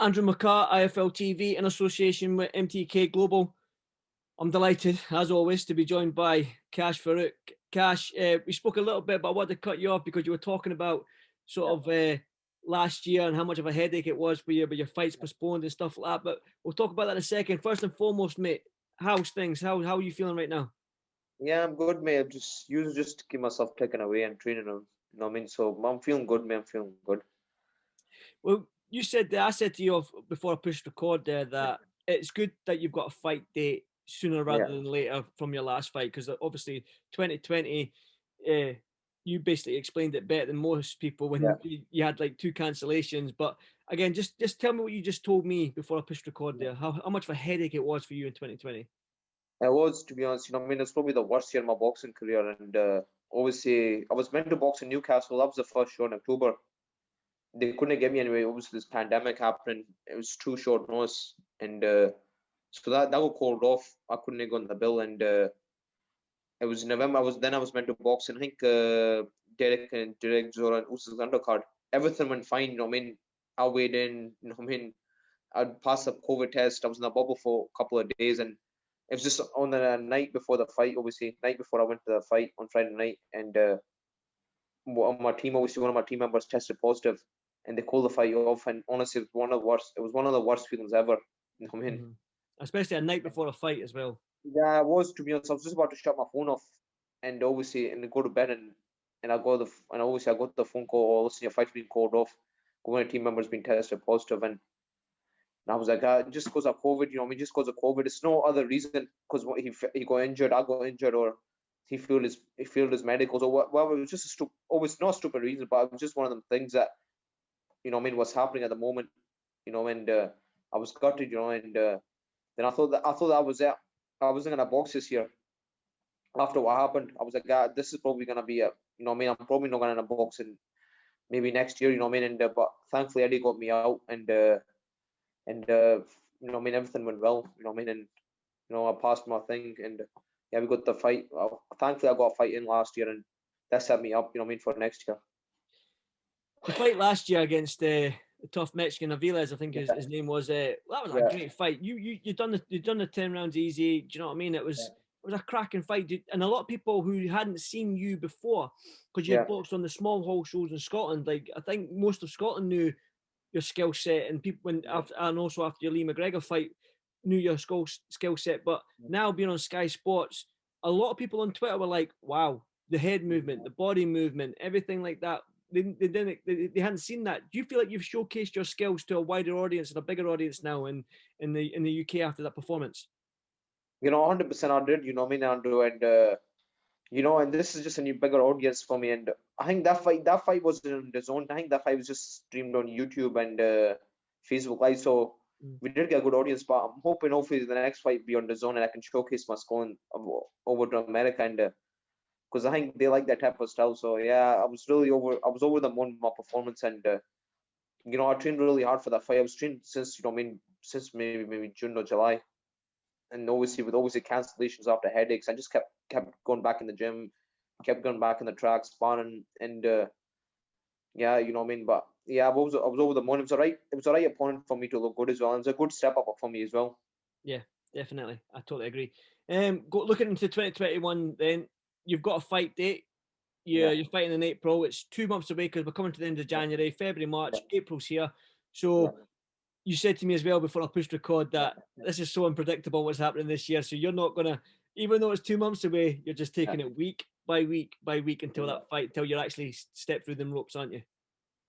Andrew McCART, IFL TV, in association with MTK Global. I'm delighted, as always, to be joined by KASH FAROOQ. KASH, we spoke a little bit, but I wanted to cut you off because you were talking about sort of last year and how much of a headache it was for you, but your fights postponed and stuff like that. But we'll talk about that in a second. First and foremost, mate, how's things? How are you feeling right now? Yeah, I'm good, mate. I'm just used just to keep myself taken away and training them. You know what I mean? So I'm feeling good, man. I'm feeling good. Well, you said that I said to you before I pushed record there that it's good that you've got a fight date sooner Yeah, rather than later from your last fight, because obviously 2020, uh, you basically explained it better than most people yeah. when you had like two cancellations. But again, just tell me what you just told me before I pushed record there. How much of a headache it was for you in 2020. I was, to be honest, you know what I mean? It's probably the worst year in my boxing career. And obviously, I was meant to box in Newcastle. That was the first show in October. They couldn't get me anyway. Obviously, this pandemic happened. It was too short notice. And so that got called off. I couldn't go on the bill. And it was November. I was meant to box. And I think Derek Zora and Us's undercard. Everything went fine. You know what I mean? I weighed in. You know what I mean? I'd passed a COVID test. I was in the bubble for a couple of days, and it was just on the night before the fight. Obviously, night before I went to the fight on Friday night, and on my team, obviously, one of my team members tested positive, and they called the fight off. And honestly, it was one of the worst. It was one of the worst feelings ever. You know what I mean? Mhm. Especially a night before a fight as well. Yeah, it was, to be honest. I was just about to shut my phone off, and obviously, and go to bed, and obviously I got the phone call. Oh, listen, your fight's been called off. One of the team members been tested positive, and I was like, just because of COVID, you know, I mean, just because of COVID, it's no other reason. Because he got injured, I got injured, or he failed his medicals, or whatever. It was just a stupid, always not a stupid reason, but it was just one of them things that, you know, I mean, what's happening at the moment, you know, and I was gutted, you know, and then I thought that I was it. I wasn't gonna box this year. After what happened, I was like, God, this is probably gonna be a, you know, what I mean, I'm probably not gonna box in maybe next year, you know, what I mean, and but thankfully Eddie got me out, and you know, I mean, everything went well, you know, what I mean, and you know, I passed my thing, and yeah, we got the fight. Thankfully, I got a fight in last year, and that set me up, you know, what I mean, for next year. The fight last year against the tough Mexican Aviles, I think Yeah, his name was. That was a yeah, great fight. You done the 10 rounds easy. Do you know what I mean? It was a cracking fight, and a lot of people who hadn't seen you before, because you yeah, had boxed on the small hall shows in Scotland. Like I think most of Scotland knew your skill set, and people and also after your Lee McGregor fight knew your skill set. But now being on Sky Sports, a lot of people on Twitter were like, "Wow, the head movement, the body movement, everything like that." They hadn't seen that. Do you feel like you've showcased your skills to a wider audience and a bigger audience now in the UK after that performance? you know, 100% I did, you know, what I mean, Andrew, and you know, and this is just a new bigger audience for me, and I think that fight was in the zone. I think that fight was just streamed on YouTube and Facebook Live, so Mm. we did get a good audience. But I'm hoping, hopefully, the next fight be on the zone and I can showcase my skill over to America, and because I think they like that type of style. So yeah, I was over the moon with my performance, and you know, I trained really hard for that fight. I was trained since, you know, I mean, since maybe June or July, and obviously with cancellations after headaches, I just kept going back in the gym, kept going back in the track, sparring, and yeah, you know what I mean. But yeah, I was over the moon. It was a right opponent for me to look good as well. It was a good step up for me as well. Yeah, definitely. I totally agree. Looking into 2021, then you've got a fight date. Yeah, You're fighting in April. It's 2 months away because we're coming to the end of yeah, January, February, yeah, March, April's here. yeah, So you said to me as well before I pushed record yeah, that this is so unpredictable what's happening this year. So you're not gonna, even though it's 2 months away, you're just yeah, taking it week by week by week until yeah. that fight, until you're actually step through them ropes, aren't you?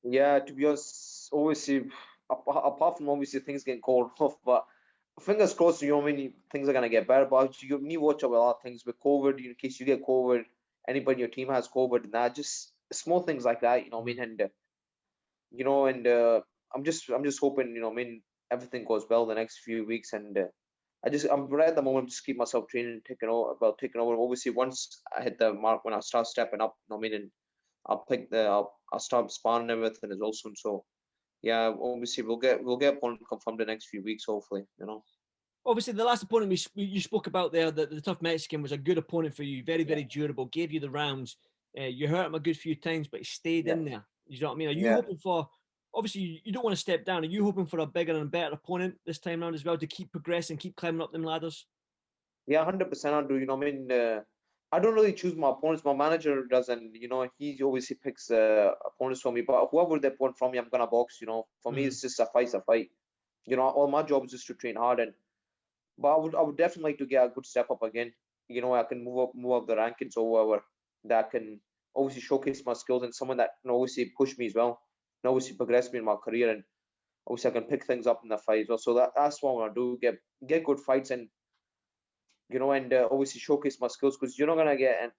Yeah, to be honest, obviously, apart from obviously things getting cold off, but fingers crossed, you know, many things are gonna get better. But you need to watch out with a lot of things with COVID, in case you get COVID, anybody in your team has COVID, and that just small things like that, you know what I Mhm. mean? And you know, and I'm just hoping, you know, what I mean, everything goes well the next few weeks, and I'm right at the moment, just keep myself training, taking over. Obviously, once I hit the mark when I start stepping up, you know what I mean, and I'll start sparring and everything as well soon. So yeah, obviously we'll get opponent confirmed the next few weeks, hopefully, you know. Obviously, the last opponent you spoke about there, the tough Mexican, was a good opponent for you. Very, Yeah, very durable. Gave you the rounds. You hurt him a good few times, but he stayed yeah, in there. You know what I mean? Are you yeah. hoping for? obviously you don't want to step down. Are you hoping for a bigger and better opponent this time around as well to keep progressing, keep climbing up them ladders? Yeah, 100% I do. I don't really choose my opponents. My manager does, and he obviously picks opponents for me. But whoever they put from me, I'm gonna box. For me, it's just a fight's a fight. All my job is just to train hard, and but I would definitely like to get a good step up again. I can move up the rankings or whatever. That can obviously showcase my skills and someone that can obviously push me as well, and obviously progress me in my career, and obviously I can pick things up in the fight as well. So that's what I want to do: get good fights and and obviously showcase my skills, because you're not gonna get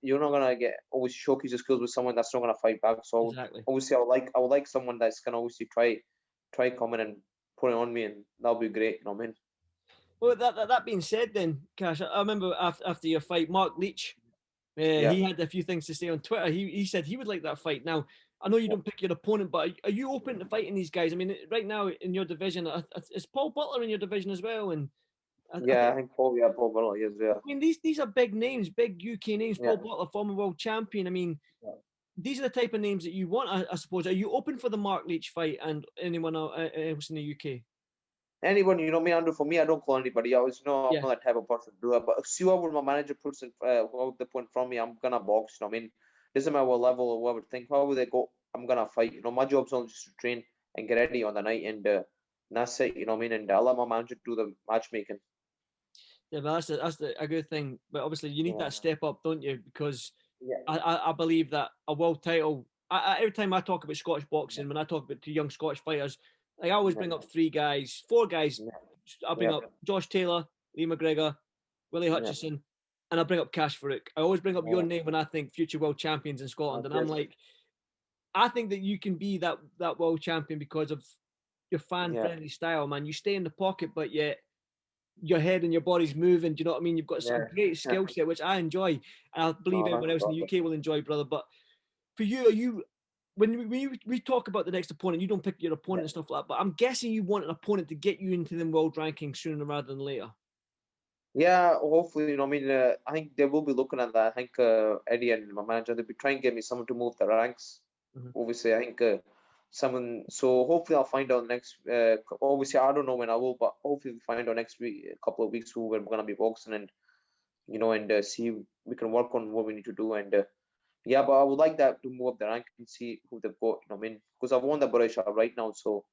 obviously showcase your skills with someone that's not gonna fight back. So Exactly. obviously I would like someone that's gonna obviously try coming and put it on me, and that'll be great. You know what I mean? Well, that being said, then Cash, I remember after your fight, Mark Leach, Yeah. he had a few things to say on Twitter. He said he would like that fight. Now, I know you don't pick your opponent, but are you open to fighting these guys? I mean, right now in your division, it's Paul Butler in your division as well, and I Yeah, think, I think Paul Butler, yes, yeah. I mean, these are big names, big UK names. Yeah. Paul Butler, former world champion. I mean, Yeah. these are the type of names that you want, I suppose. Are you open for the Mark Leach fight and anyone else in the UK? Anyone, me, Andrew, for me, I don't call anybody. I'm Yeah, not that type of person to do it. But see whoever my manager puts in, whoever they put in front of me, I'm gonna box. You know what I mean? Doesn't matter what level or whatever thing, however they go, I'm gonna fight. My job's only just to train and get ready on the night, and that's it. You know what I mean? And I'll let my manager do the matchmaking. yeah, but a good thing. But obviously, you need Yeah. that step up, don't you? Because Yeah. I believe that a world title. Every time I talk about Scottish Yeah. boxing, when I talk about two young Scottish fighters, I always Yeah. bring up four guys. Yeah. I bring Yeah. up Josh Taylor, Lee McGregor, Willie Yeah. Hutchison, and I bring up Cash Farouk. I always bring up your Yeah. name when I think future world champions in Scotland, and I'm Yes. like, I think that you can be that world champion because of your fan Yeah. friendly style, man. You stay in the pocket, but yet your head and your body's moving. Do you know what I mean? You've got a Yeah. great skill set, which I enjoy, and I believe No, everyone thanks, else in the brother. UK will enjoy, brother. But for you, are you when we talk about the next opponent, you don't pick your opponent and stuff like that. But I'm guessing you want an opponent to get you into the world rankings sooner rather than later. Yeah, hopefully, I think they will be looking at that. I think Eddie and my manager, they'll be trying to get me someone to move the ranks. Mm-hmm. Obviously, I think someone. So hopefully, I'll find out next. Obviously, I don't know when I will, but hopefully, we find out next week, a couple of weeks who we're gonna be boxing, and see we can work on what we need to do. And yeah, but I would like that to move up the rank and see who they've got. You know what I mean? Because I've won the British right now, so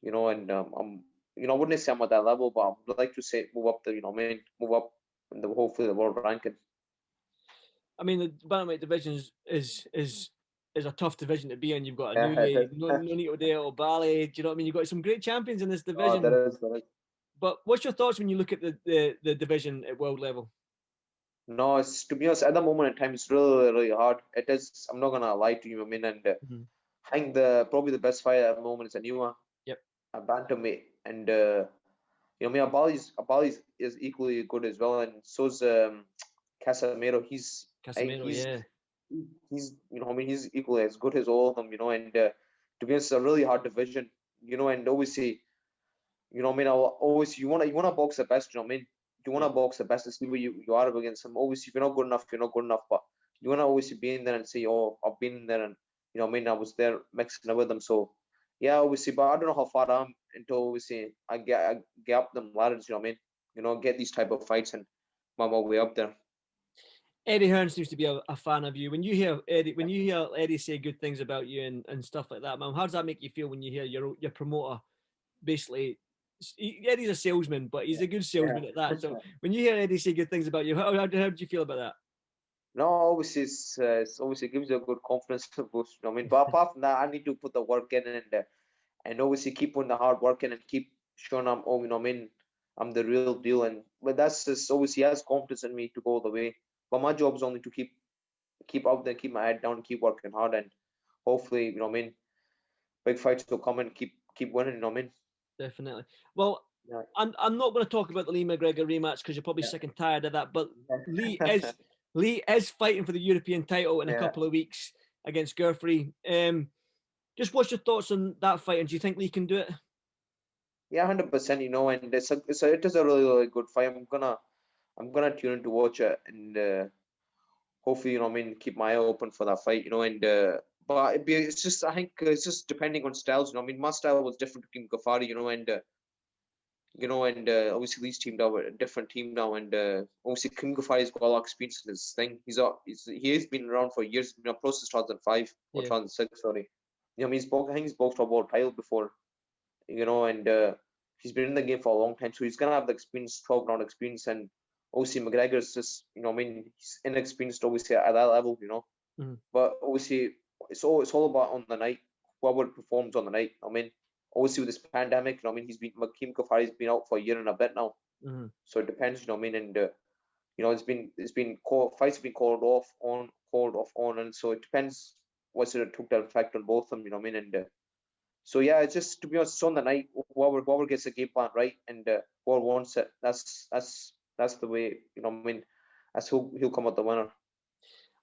and I wouldn't say I'm at that level, but I would like to say move up move up in the hopefully the world ranking. I mean, the Dynamite Division is a tough division to be in. You've got a Yeah, Newley, Nonito Dale, Bali. Do you know what I mean? You've got some great champions in this division. there is. But what's your thoughts when you look at the division at world level? No, it's to be honest, at the moment in time, it's really, really hard. It is. I'm not gonna lie to you, I mean, and Mm-hmm. I think probably the best fight at the moment is a new one, Yep. a bantamweight, and Abali's is equally good as well, and so's Casemiro. Casemiro, yeah. He's I mean, he's equally as good as all of them, and to be honest, it's a really hard division, and obviously, I mean, you wanna box the best, you know what I mean? You wanna Yeah. box the best and see where you are up against them. Obviously, if you're not good enough, you're not good enough, but you wanna obviously be in there and say, oh, I've been in there, and what I mean, I was there mixing it with them. So yeah, obviously, but I don't know how far I am until obviously I get up them ladders, you know what I mean? Get these type of fights and my way up there. Eddie Hearn seems to be a fan of you. When you hear Eddie say good things about you and stuff like that, man, how does that make you feel when you hear your promoter basically? Eddie's a salesman, but he's a good salesman at that. So when you hear Eddie say good things about you, how do you feel about that? No, obviously, it's obviously gives you a good confidence boost. You know what I mean, but apart from that, I need to put the work in and obviously keep putting the hard work in and keep showing I'm the real deal. But that's just obviously he has confidence in me to go all the way. But my job is only to keep out there, keep my head down, keep working hard, and hopefully, big fights will come and keep winning. You know what I mean? Definitely. Well, Yeah. I'm not going to talk about the Lee McGregor rematch because you're probably sick and tired of that. But Lee is fighting for the European title in a couple of weeks against GUERFI. Just what's your thoughts on that fight, and do you think Lee can do it? Yeah, 100%. And it is a really, really good fight. I'm gonna tune in to watch it, and hopefully, keep my eye open for that fight. And but it's just, I think it's just depending on styles. You know, I mean, my style was different to Kim Ghaffari, you know, and obviously Lee's team now, a different team now, and obviously Kim Ghaffari's got a lot of experience in his thing. He has been around for years. He's been a pro since 2005 or 2006, sorry. You know, I mean, I think he's boxed a world title before, you know, and he's been in the game for a long time, so he's gonna have the experience, 12-round experience, and obviously McGregor's just, you know, I mean, he's inexperienced obviously at that level, you know, but obviously it's all about on the night, whoever performs on the night. I mean, obviously with this pandemic, you know, I mean, Kim Ghaffari's been out for a year and a bit now, so it depends, you know, I mean, and you know, fights have been called off on, and so it depends what sort of took the effect on both of them, you know, what I mean, and so yeah, it's just, to be honest, it's on the night, whoever gets the game plan right, and whoever wants it, that's the way, you know, I mean, that's who he'll come out the winner.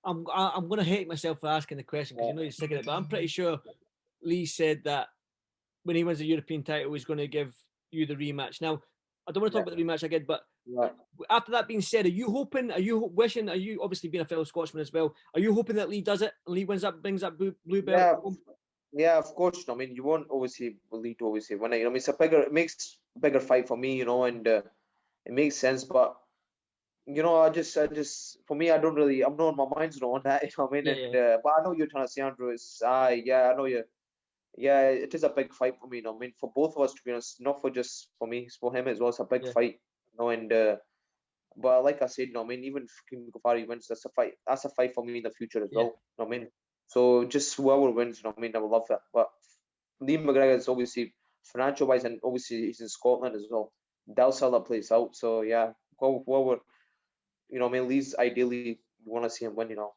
I'm gonna hate myself for asking the question because you know you're sick of it, but I'm pretty sure Lee said that when he wins the European title, he's going to give you the rematch. Now, I don't want to talk about the rematch again, but after that being said, are you obviously being a fellow Scotsman as well, are you hoping that Lee does it and Lee wins up, brings that blue belt home? Yeah, of course. I mean, you won't obviously Lee to obviously win it. You know, I mean, it makes a bigger fight for me, you know, and it makes sense. But you know, I just for me, I'm not, my mind's not on that. You know what I mean? And but I know you're trying to say, Andrew, I know you. Yeah, it is a big fight for me. You know, I mean, for both of us, to be honest, not for just for me, it's for him as well. It's a big fight, you know. And but like I said, you know, I mean, even if Kim Ghaffari wins, that's a fight for me in the future as well. You know what I mean? So just whoever wins, you know what I mean, I would love that. But Lee McGregor is obviously financial wise, and obviously he's in Scotland as well. They'll sell that place out. So yeah, whoever, you know what I mean, Lee's ideally you want to see him win, you know.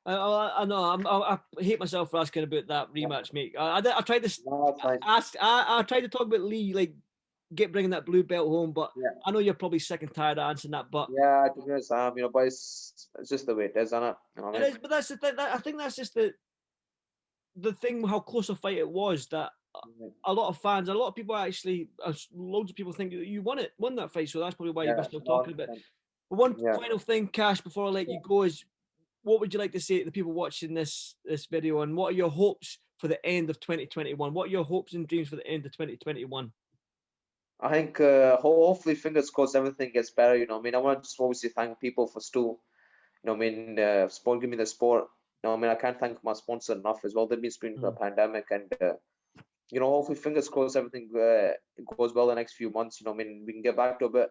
I know. I hate myself for asking about that rematch, mate. I tried to I tried to talk about Lee, like bringing that blue belt home, but I know you're probably sick and tired of answering that. But yeah, to be honest, you know, but it's just the way it is, isn't it? You know what I mean? It is, but that's the thing. I think that's just the thing. How close a fight it was. That a lot of fans, a lot of people actually, loads of people think that you won that fight. So that's probably why you're still talking about it. But one final thing, Cash, before I let you go, is what would you like to say to the people watching this video, and what are your hopes for the end of 2021? What are your hopes and dreams for the end of 2021? I think hopefully, fingers crossed, everything gets better. You know, I mean, I want to just obviously thank people for still, you know, I mean, give me the sport. You know, I mean, I can't thank my sponsor enough as well. They've been screening for the pandemic, and you know, hopefully, fingers crossed, everything goes well the next few months. You know, I mean, we can get back to a bit,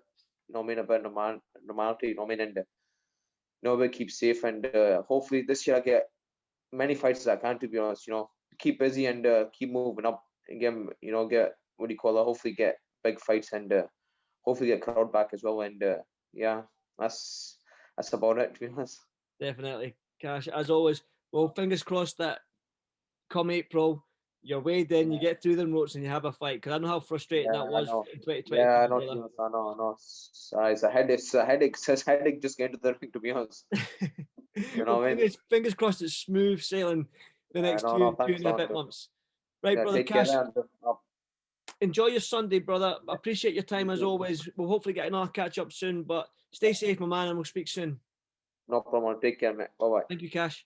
you know, I mean, a bit normality. You know, I mean, and you know, we keep safe, and hopefully this year I get many fights as I can. To be honest, you know, keep busy and keep moving up again. You know, get what do you call it? Hopefully, get big fights and hopefully get crowd back as well. And yeah, that's about it, to be honest. Definitely, Cash, as always. Well, fingers crossed that come April, you're weighed in, you get through the ropes, and you have a fight. Because I know how frustrating that was in 2020. Yeah, I know. It's a headache. It's a headache. It's a headache just getting to the ring, to be honest. You know what I mean? Fingers crossed it's smooth sailing the next two and a bit months. Right, brother Cash. Enjoy your Sunday, brother. I appreciate your time as always. We'll hopefully get another catch up soon, but stay safe, my man, and we'll speak soon. No problem. Take care, mate. Bye-bye. Thank you, Cash.